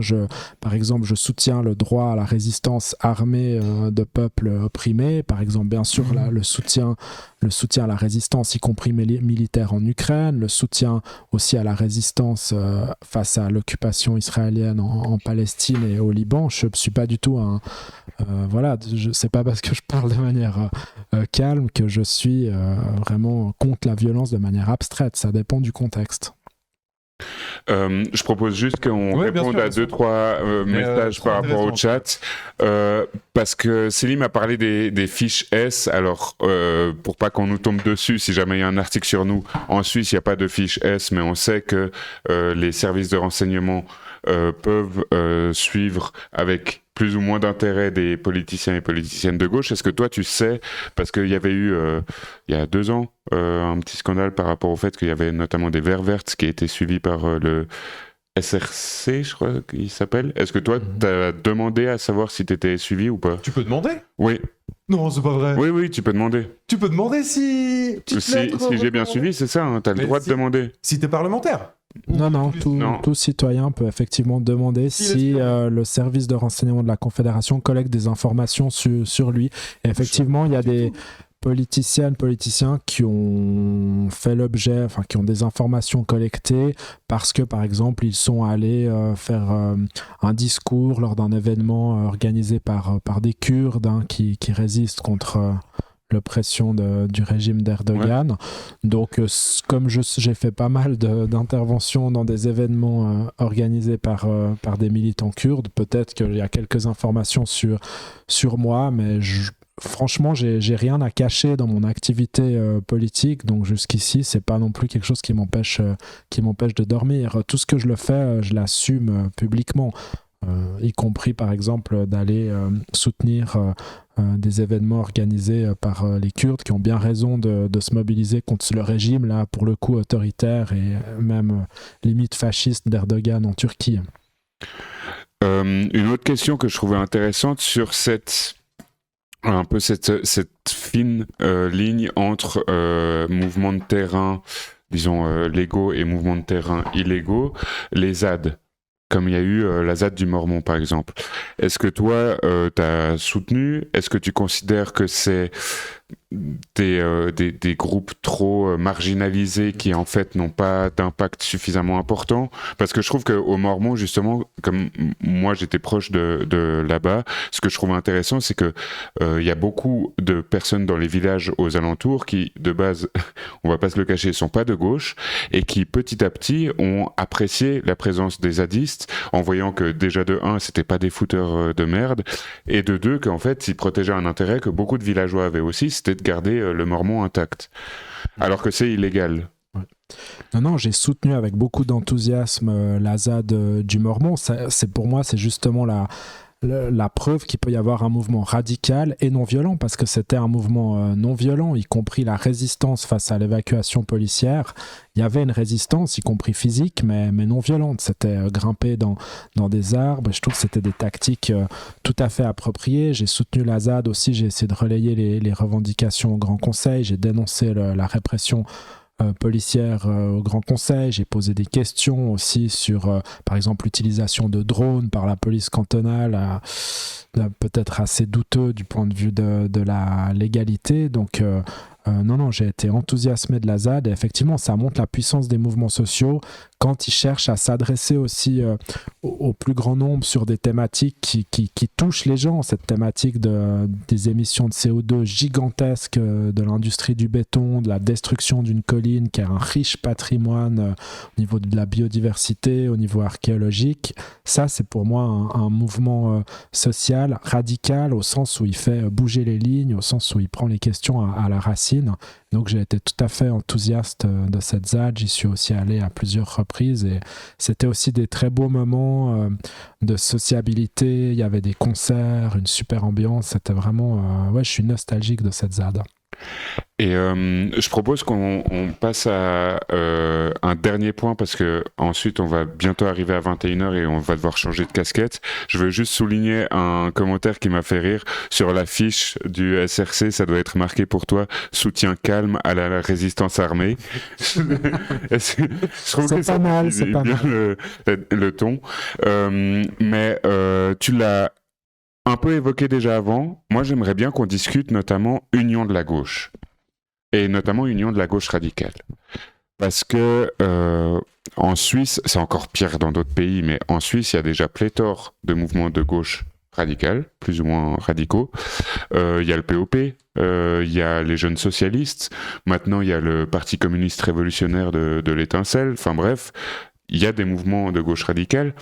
par exemple, je soutiens le droit à la résistance armée de peuples opprimés, par exemple, bien sûr, là, le soutien à la résistance, y compris militaire en Ukraine, le soutien aussi à la résistance face à l'occupation israélienne en Palestine et au Liban. Je ne suis pas du tout c'est pas parce que je parle de manière calme que je suis vraiment contre la violence de manière abstraite. Ça dépend du contexte. Je propose juste qu'on réponde à 2-3 messages par rapport au chat, parce que Céline a parlé des fiches S. Alors, pour pas qu'on nous tombe dessus, si jamais il y a un article sur nous, en Suisse, il n'y a pas de fiche S, mais on sait que les services de renseignement peuvent suivre avec plus ou moins d'intérêt des politiciens et politiciennes de gauche. Est-ce que toi tu sais, parce qu'il y avait eu il y a 2 ans un petit scandale par rapport au fait qu'il y avait notamment des Verts Vertes qui étaient suivis par le SRC, je crois qu'il s'appelle. Est-ce que toi t'as demandé à savoir si t'étais suivi ou pas? Tu peux demander? Oui. Non, c'est pas vrai. Oui, tu peux demander. Tu peux demander si j'ai bien suivi, c'est ça, t'as le droit de demander. Si t'es parlementaire. Non, tout citoyen peut effectivement demander si le service de renseignement de la Confédération collecte des informations sur lui. Et effectivement, il y a des politiciens qui ont fait l'objet, qui ont des informations collectées parce que, par exemple, ils sont allés faire un discours lors d'un événement organisé par des Kurdes qui résistent contre... l'oppression du régime d'Erdogan. Donc, comme j'ai fait pas mal d'interventions dans des événements organisés par des militants kurdes, peut-être qu'il y a quelques informations sur moi, mais franchement, j'ai rien à cacher dans mon activité politique, donc jusqu'ici, c'est pas non plus quelque chose qui m'empêche de dormir. Tout ce que je le fais, je l'assume publiquement, y compris par exemple d'aller soutenir des événements organisés par les Kurdes qui ont bien raison de se mobiliser contre le régime, là, pour le coup autoritaire et même limite fasciste d'Erdogan en Turquie. Une autre question que je trouvais intéressante sur cette fine ligne entre mouvements de terrain, disons légaux, et mouvements de terrain illégaux, les ZAD, comme il y a eu la ZAD du Mormon par exemple. Est-ce que toi t'as soutenu? Est-ce que tu considères que c'est des groupes trop marginalisés qui en fait n'ont pas d'impact suffisamment important? Parce que je trouve qu'au Mormon, justement, comme moi j'étais proche de là-bas, ce que je trouve intéressant, c'est que y a beaucoup de personnes dans les villages aux alentours qui, de base, on va pas se le cacher, sont pas de gauche, et qui petit à petit ont apprécié la présence des zadistes en voyant que déjà de 1, c'était pas des fouteurs de merde, et de 2, qu'en fait ils protégeaient un intérêt que beaucoup de villageois avaient aussi, c'était de garder le Mormon intact, alors que c'est illégal. Ouais. Non, j'ai soutenu avec beaucoup d'enthousiasme la ZAD du Mormon. Pour moi, c'est justement la preuve qu'il peut y avoir un mouvement radical et non violent, parce que c'était un mouvement non violent, y compris la résistance face à l'évacuation policière. Il y avait une résistance, y compris physique, mais non violente. C'était grimper dans des arbres. Je trouve que c'était des tactiques tout à fait appropriées. J'ai soutenu la ZAD aussi, j'ai essayé de relayer les revendications au Grand Conseil, j'ai dénoncé la répression policière au Grand Conseil, j'ai posé des questions aussi sur par exemple l'utilisation de drones par la police cantonale, peut-être assez douteux du point de vue de la légalité, donc non, j'ai été enthousiasmé de la ZAD, et effectivement ça montre la puissance des mouvements sociaux quand ils cherchent à s'adresser aussi au plus grand nombre sur des thématiques qui touchent les gens. Cette thématique des émissions de CO2 gigantesques, de l'industrie du béton, de la destruction d'une colline qui a un riche patrimoine au niveau de la biodiversité, au niveau archéologique, ça c'est pour moi un mouvement social radical, au sens où il fait bouger les lignes, au sens où il prend les questions à la racine. Donc j'ai été tout à fait enthousiaste de cette ZAD, j'y suis aussi allé à plusieurs reprises, et c'était aussi des très beaux moments de sociabilité. Il y avait des concerts, une super ambiance, c'était vraiment... je suis nostalgique de cette ZAD. Et je propose qu'on passe à un dernier point, parce que ensuite on va bientôt arriver à 21h et on va devoir changer de casquette. Je veux juste souligner un commentaire qui m'a fait rire sur la fiche du SRC. Ça doit être marqué pour toi: soutien calme à la résistance armée. Je trouve que c'est pas mal, c'est pas bien mal. Le ton. Mais tu l'as un peu évoqué déjà avant. Moi, j'aimerais bien qu'on discute notamment union de la gauche, et notamment union de la gauche radicale. Parce que en Suisse, c'est encore pire dans d'autres pays, mais en Suisse, il y a déjà pléthore de mouvements de gauche radicale, plus ou moins radicaux. Il y a le POP, il y a les jeunes socialistes, maintenant il y a le Parti communiste révolutionnaire de l'Étincelle, enfin bref, il y a des mouvements de gauche radicale.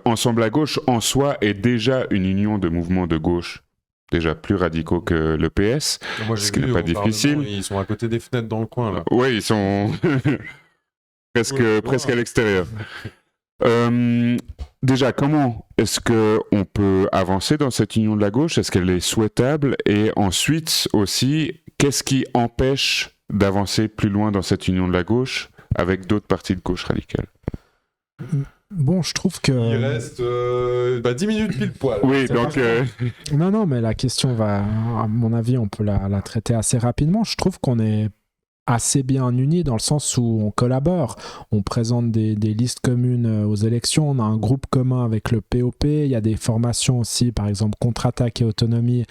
Ensemble à gauche en soi est déjà une union de mouvements de gauche déjà plus radicaux que le PS, ce qui n'est pas difficile. Ils sont à côté des fenêtres dans le coin là. Oui, ils sont presque à l'extérieur. Déjà, comment est-ce qu'on peut avancer dans cette union de la gauche? Est-ce qu'elle est souhaitable? Et ensuite aussi, qu'est-ce qui empêche d'avancer plus loin dans cette union de la gauche avec d'autres partis de gauche radicale? Bon, je trouve que... Il reste 10 minutes pile poil. Oui, donc... Non, mais la question va... À mon avis, on peut la traiter assez rapidement. Je trouve qu'on est assez bien unis dans le sens où on collabore. On présente des listes communes aux élections. On a un groupe commun avec le POP. Il y a des formations aussi, par exemple Contre-Attaque et Autonomie,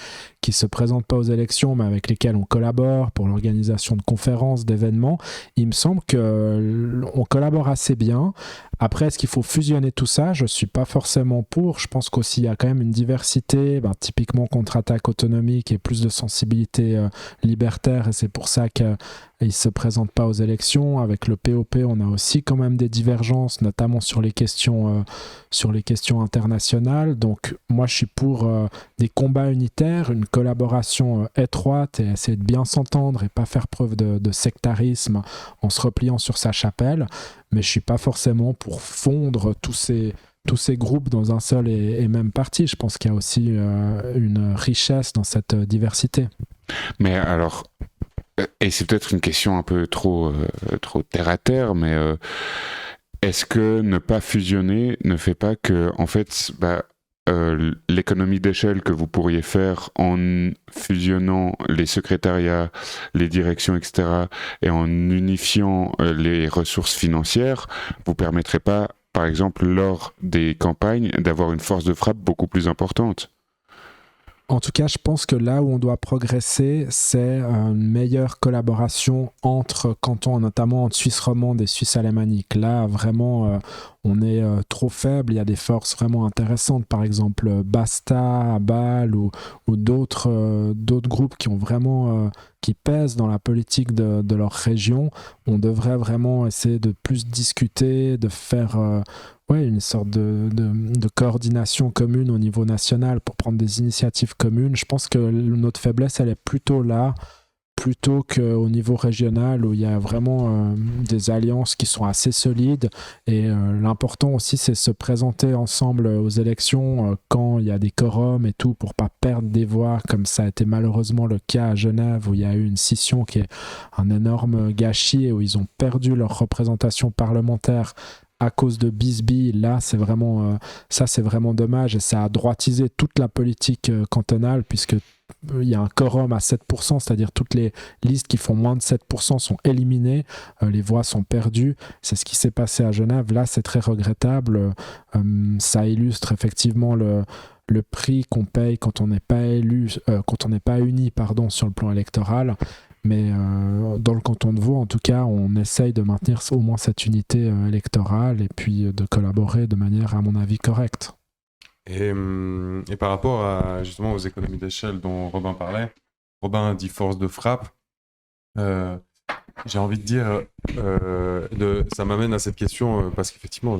qui se présentent pas aux élections, mais avec lesquels on collabore pour l'organisation de conférences, d'événements. Il me semble qu'on collabore assez bien. Après, est-ce qu'il faut fusionner tout ça? Je ne suis pas forcément pour. Je pense qu'aussi, il y a quand même une diversité. Typiquement, Contre-Attaque Autonomique et plus de sensibilité libertaire. Et c'est pour ça qu'ils ne se présentent pas aux élections. Avec le POP, on a aussi quand même des divergences, notamment sur les questions internationales. Donc, moi, je suis pour des combats unitaires, une collaboration étroite et essayer de bien s'entendre et pas faire preuve de sectarisme en se repliant sur sa chapelle. Mais je ne suis pas forcément pour fondre tous ces groupes dans un seul et même parti. Je pense qu'il y a aussi une richesse dans cette diversité. Mais alors, et c'est peut-être une question un peu trop terre à terre, mais est-ce que ne pas fusionner ne fait pas que, en fait, l'économie d'échelle que vous pourriez faire en fusionnant les secrétariats, les directions, etc., et en unifiant les ressources financières, vous permettrait pas, par exemple, lors des campagnes, d'avoir une force de frappe beaucoup plus importante? En tout cas, je pense que là où on doit progresser, c'est une meilleure collaboration entre cantons, notamment entre Suisse romande et Suisse alémanique. Là, vraiment, on est trop faible. Il y a des forces vraiment intéressantes, par exemple Basta, à Bâle ou d'autres groupes qui ont vraiment qui pèsent dans la politique de leur région. On devrait vraiment essayer de plus discuter, de faire une sorte de coordination commune au niveau national pour prendre des initiatives communes. Je pense que notre faiblesse, elle est plutôt là, plutôt qu'au niveau régional où il y a vraiment des alliances qui sont assez solides. Et l'important aussi, c'est se présenter ensemble aux élections quand il y a des quorums et tout, pour pas perdre des voix, comme ça a été malheureusement le cas à Genève, où il y a eu une scission qui est un énorme gâchis et où ils ont perdu leur représentation parlementaire à cause de Bisbee. Là, c'est vraiment dommage, et ça a droitisé toute la politique cantonale, puisque il y a un quorum à 7%, c'est-à-dire toutes les listes qui font moins de 7% sont éliminées, les voix sont perdues. C'est ce qui s'est passé à Genève. Là, c'est très regrettable. Ça illustre effectivement le prix qu'on paye quand on n'est pas uni sur le plan électoral. Mais dans le canton de Vaud, en tout cas, on essaye de maintenir au moins cette unité électorale et puis de collaborer de manière, à mon avis, correcte. Et par rapport justement aux économies d'échelle dont Robin parlait, Robin dit force de frappe. J'ai envie de dire, ça m'amène à cette question parce qu'effectivement,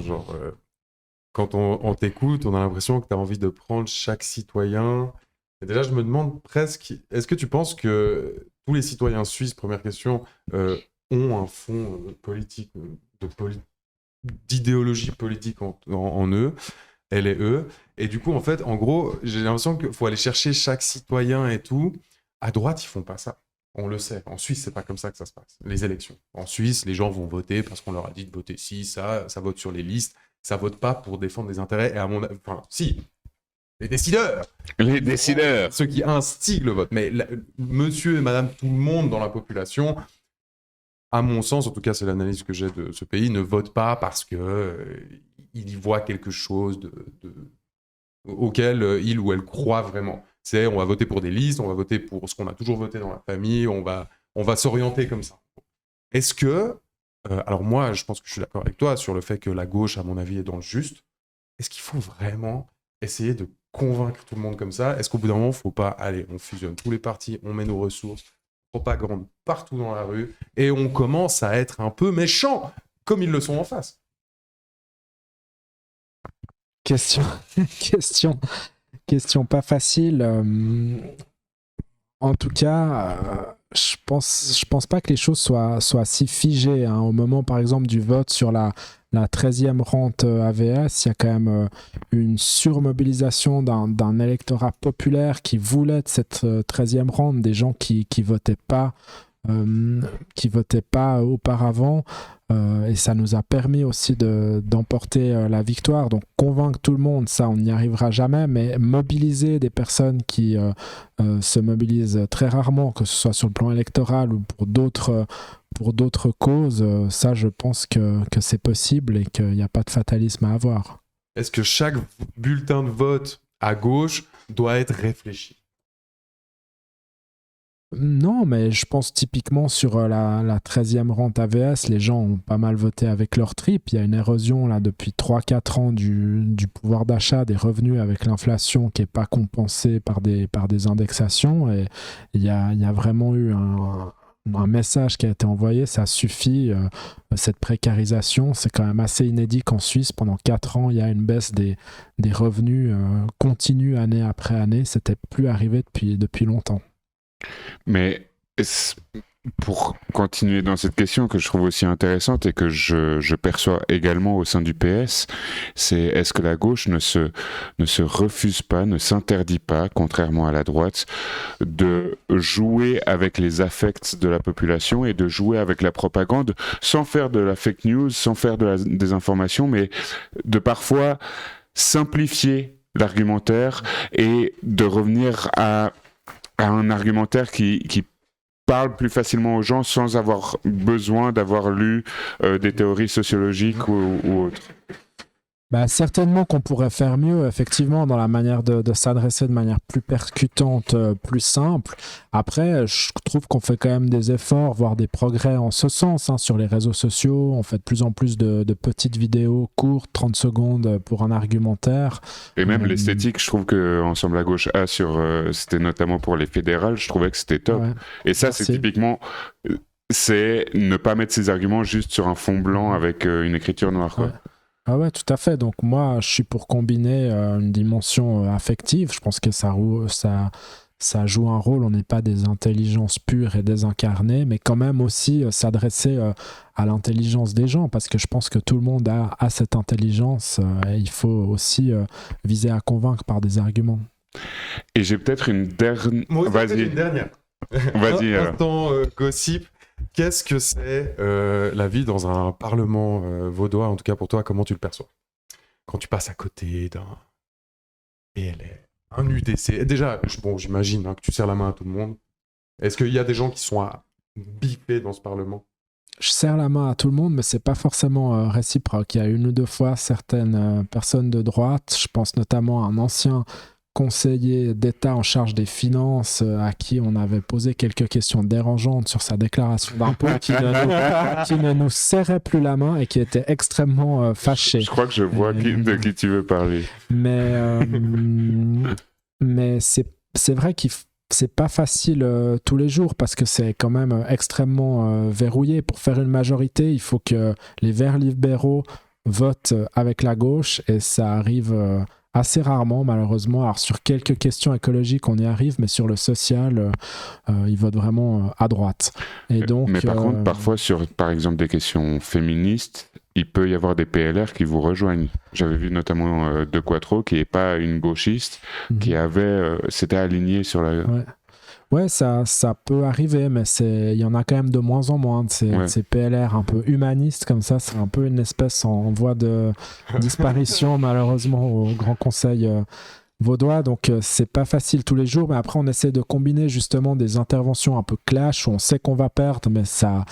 quand on t'écoute, on a l'impression que tu as envie de prendre chaque citoyen. Et déjà, je me demande presque, est-ce que tu penses que tous les citoyens suisses, première question, ont un fond politique, d'idéologie politique en eux, elle et eux. Et du coup, en fait, en gros, j'ai l'impression qu'il faut aller chercher chaque citoyen et tout. À droite, ils font pas ça. On le sait. En Suisse, c'est pas comme ça que ça se passe. Les élections. En Suisse, les gens vont voter parce qu'on leur a dit de voter ci, ça vote sur les listes. Ça vote pas pour défendre des intérêts. Et à mon avis, si. Les décideurs. Ceux qui instiguent le vote. Mais monsieur et madame, tout le monde dans la population, à mon sens, en tout cas, c'est l'analyse que j'ai de ce pays, ne vote pas parce que il y voit quelque chose auquel il ou elle croit vraiment. C'est on va voter pour des listes, on va voter pour ce qu'on a toujours voté dans la famille, on va s'orienter comme ça. Est-ce que, alors moi, je pense que je suis d'accord avec toi sur le fait que la gauche, à mon avis, est dans le juste. Est-ce qu'il faut vraiment essayer de convaincre tout le monde comme ça? Est-ce qu'au bout d'un moment, il ne faut pas, allez, on fusionne tous les partis, on met nos ressources, propagande partout dans la rue, et on commence à être un peu méchants, comme ils le sont en face? Question pas facile. En tout cas, je pense pas que les choses soient si figées. Au moment, par exemple, du vote sur la 13e rente AVS, il y a quand même une surmobilisation d'un électorat populaire qui voulait de cette 13e rente, des gens qui votaient pas auparavant. Et ça nous a permis aussi d'emporter la victoire. Donc convaincre tout le monde, ça on n'y arrivera jamais, mais mobiliser des personnes qui se mobilisent très rarement, que ce soit sur le plan électoral ou pour d'autres causes, ça je pense que c'est possible et qu'il n'y a pas de fatalisme à avoir. Est-ce que chaque bulletin de vote à gauche doit être réfléchi? Non, mais je pense typiquement sur la 13e rente AVS, les gens ont pas mal voté avec leur trip. Il y a une érosion là depuis 3-4 ans du pouvoir d'achat, des revenus avec l'inflation qui n'est pas compensée par des indexations. Et il y a vraiment eu un message qui a été envoyé, ça suffit. Cette précarisation, c'est quand même assez inédit qu'en Suisse, pendant 4 ans, il y a une baisse des revenus continue année après année. C'était plus arrivé depuis longtemps. Mais pour continuer dans cette question que je trouve aussi intéressante et que je perçois également au sein du PS, c'est est-ce que la gauche ne se refuse pas, ne s'interdit pas, contrairement à la droite, de jouer avec les affects de la population et de jouer avec la propagande sans faire de la fake news, sans faire de la désinformation, mais de parfois simplifier l'argumentaire et de revenir à un argumentaire qui parle plus facilement aux gens sans avoir besoin d'avoir lu des théories sociologiques ou autres. Certainement qu'on pourrait faire mieux, effectivement, dans la manière de s'adresser de manière plus percutante, plus simple. Après, je trouve qu'on fait quand même des efforts, voire des progrès en ce sens. Sur les réseaux sociaux, on fait de plus en plus de petites vidéos courtes, 30 secondes pour un argumentaire. Et même l'esthétique, je trouve que Ensemble à gauche A, c'était notamment pour les fédérales, je trouvais que c'était top. Ouais. Et ça, c'est typiquement... c'est ne pas mettre ses arguments juste sur un fond blanc avec une écriture noire, quoi. Ouais. Ah ouais, tout à fait. Donc moi, je suis pour combiner une dimension affective. Je pense que ça joue un rôle. On n'est pas des intelligences pures et désincarnées, mais quand même aussi s'adresser à l'intelligence des gens, parce que je pense que tout le monde a cette intelligence. Et il faut aussi viser à convaincre par des arguments. Et j'ai peut-être une dernière... Moi aussi, une dernière. Vas-y. Instant gossip. Qu'est-ce que c'est la vie dans un parlement vaudois, en tout cas pour toi, comment tu le perçois? Quand tu passes à côté d'un PLR, un UDC, déjà, j'imagine que tu serres la main à tout le monde. Est-ce qu'il y a des gens qui sont à biffer dans ce parlement? Je serre la main à tout le monde, mais c'est pas forcément réciproque. Il y a une ou deux fois certaines personnes de droite, je pense notamment à un ancien conseiller d'État en charge des finances à qui on avait posé quelques questions dérangeantes sur sa déclaration d'impôt qui ne nous serrait plus la main et qui était extrêmement fâché. Je crois que je vois de qui tu veux parler. Mais c'est vrai que c'est pas facile tous les jours parce que c'est quand même extrêmement verrouillé. Pour faire une majorité, il faut que les Verts libéraux votent avec la gauche et ça arrive... assez rarement, malheureusement. Alors, sur quelques questions écologiques, on y arrive, mais sur le social, ils votent vraiment à droite. Et donc, mais par contre, parfois, sur, par exemple, des questions féministes, il peut y avoir des PLR qui vous rejoignent. J'avais vu notamment De Quattro, qui n'est pas une gauchiste, qui s'était aligné sur la... Ouais, ça peut arriver, mais il y en a quand même de moins en moins de ces PLR un peu humanistes comme ça. C'est un peu une espèce en voie de disparition, malheureusement, au Grand Conseil vaudois. Donc, c'est pas facile tous les jours, mais après, on essaie de combiner justement des interventions un peu clash où on sait qu'on va perdre, mais ça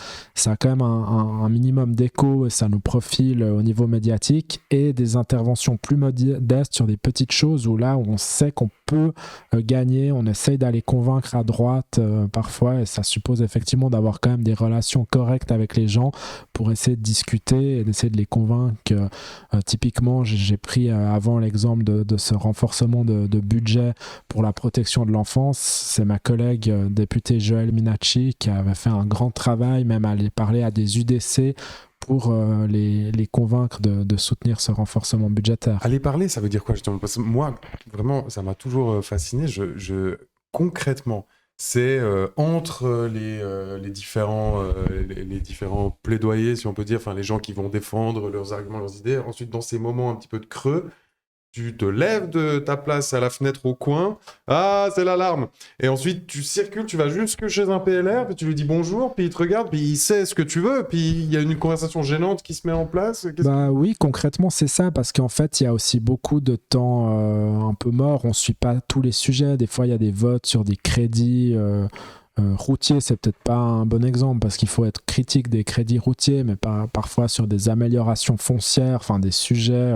a quand même un minimum d'écho et ça nous profile au niveau médiatique, et des interventions plus modestes sur des petites choses où là, où on sait qu'on peut gagner, on essaye d'aller convaincre à droite parfois, et ça suppose effectivement d'avoir quand même des relations correctes avec les gens pour essayer de discuter et d'essayer de les convaincre. Typiquement, j'ai pris avant l'exemple de ce renforcement de budget pour la protection de l'enfance. C'est ma collègue députée Joëlle Minacci qui avait fait un grand travail, même à aller parler à des UDC pour les convaincre de soutenir ce renforcement budgétaire. Aller parler, ça veut dire quoi justement? Parce que moi, vraiment, ça m'a toujours fasciné. Concrètement, c'est entre les différents plaidoyers, si on peut dire, enfin les gens qui vont défendre leurs arguments, leurs idées. Ensuite, dans ces moments un petit peu de creux, tu te lèves de ta place à la fenêtre au coin, ah, c'est l'alarme. Et ensuite, tu circules, tu vas jusque chez un PLR, puis tu lui dis bonjour, puis il te regarde, puis il sait ce que tu veux, puis il y a une conversation gênante qui se met en place. Oui, concrètement, c'est ça, parce qu'en fait, il y a aussi beaucoup de temps un peu mort, on ne suit pas tous les sujets, des fois, il y a des votes sur des crédits routier, c'est peut-être pas un bon exemple parce qu'il faut être critique des crédits routiers, mais parfois sur des améliorations foncières, enfin des sujets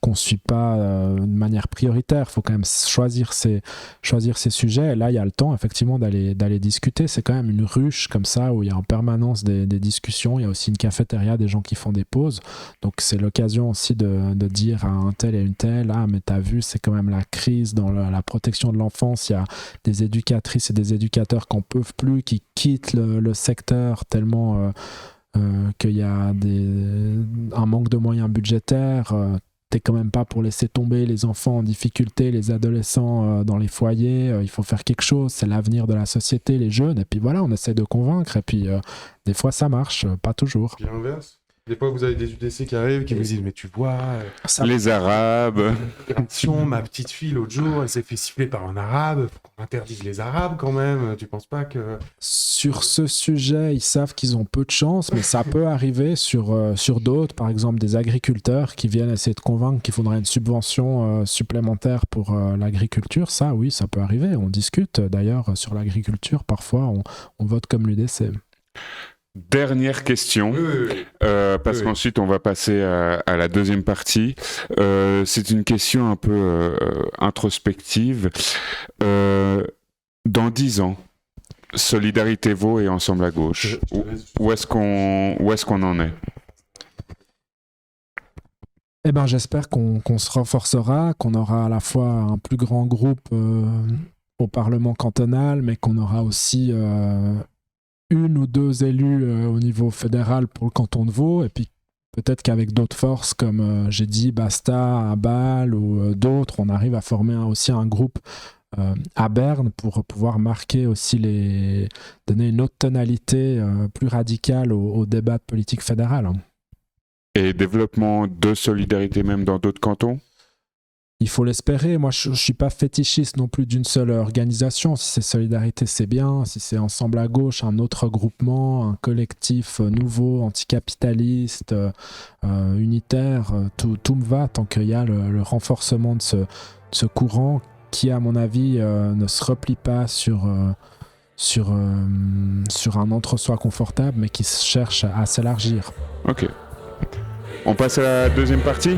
qu'on suit pas de manière prioritaire. Il faut quand même choisir ces sujets. Et là, il y a le temps effectivement d'aller discuter. C'est quand même une ruche comme ça où il y a en permanence des discussions. Il y a aussi une cafétéria, des gens qui font des pauses. Donc c'est l'occasion aussi de dire à un tel et une telle, ah mais t'as vu, c'est quand même la crise dans la protection de l'enfance. Il y a des éducatrices et des éducateurs qui n'en peuvent plus, qui quittent le secteur tellement qu'il y a un manque de moyens budgétaires. T'es quand même pas pour laisser tomber les enfants en difficulté, les adolescents dans les foyers. Il faut faire quelque chose, c'est l'avenir de la société, les jeunes. Et puis voilà, on essaie de convaincre. Et puis des fois ça marche, pas toujours. Puis l'inverse. Des fois, vous avez des UDC qui arrivent, qui vous disent, mais tu vois... les Arabes... Ma petite fille, l'autre jour, elle s'est fait siffler par un Arabe. Faut qu'on interdise les Arabes, quand même. Tu penses pas que... Sur ce sujet, ils savent qu'ils ont peu de chance, mais ça peut arriver sur d'autres. Par exemple, des agriculteurs qui viennent essayer de convaincre qu'il faudrait une subvention supplémentaire pour l'agriculture. Ça, oui, ça peut arriver. On discute, d'ailleurs, sur l'agriculture. Parfois, on vote comme l'UDC. Dernière question, parce qu'ensuite on va passer à la deuxième partie. C'est une question un peu introspective. Dans 10 ans, Solidarité Vaud et Ensemble à Gauche, où est-ce qu'on en est ? Eh ben, j'espère qu'on se renforcera, qu'on aura à la fois un plus grand groupe au Parlement cantonal, mais qu'on aura aussi... une ou deux élus au niveau fédéral pour le canton de Vaud, et puis peut-être qu'avec d'autres forces comme j'ai dit Basta à Bâle ou d'autres, on arrive à former aussi un groupe à Berne pour pouvoir marquer aussi donner une autre tonalité plus radicale au débat de politique fédérale. Et développement de solidarité même dans d'autres cantons ? Il faut l'espérer. Moi, je ne suis pas fétichiste non plus d'une seule organisation. Si c'est Solidarité, c'est bien. Si c'est Ensemble à Gauche, un autre regroupement, un collectif nouveau, anticapitaliste, unitaire, tout me va tant qu'il y a le renforcement de ce courant qui, à mon avis, ne se replie pas sur un entre-soi confortable, mais qui cherche à s'élargir. Ok. On passe à la deuxième partie ?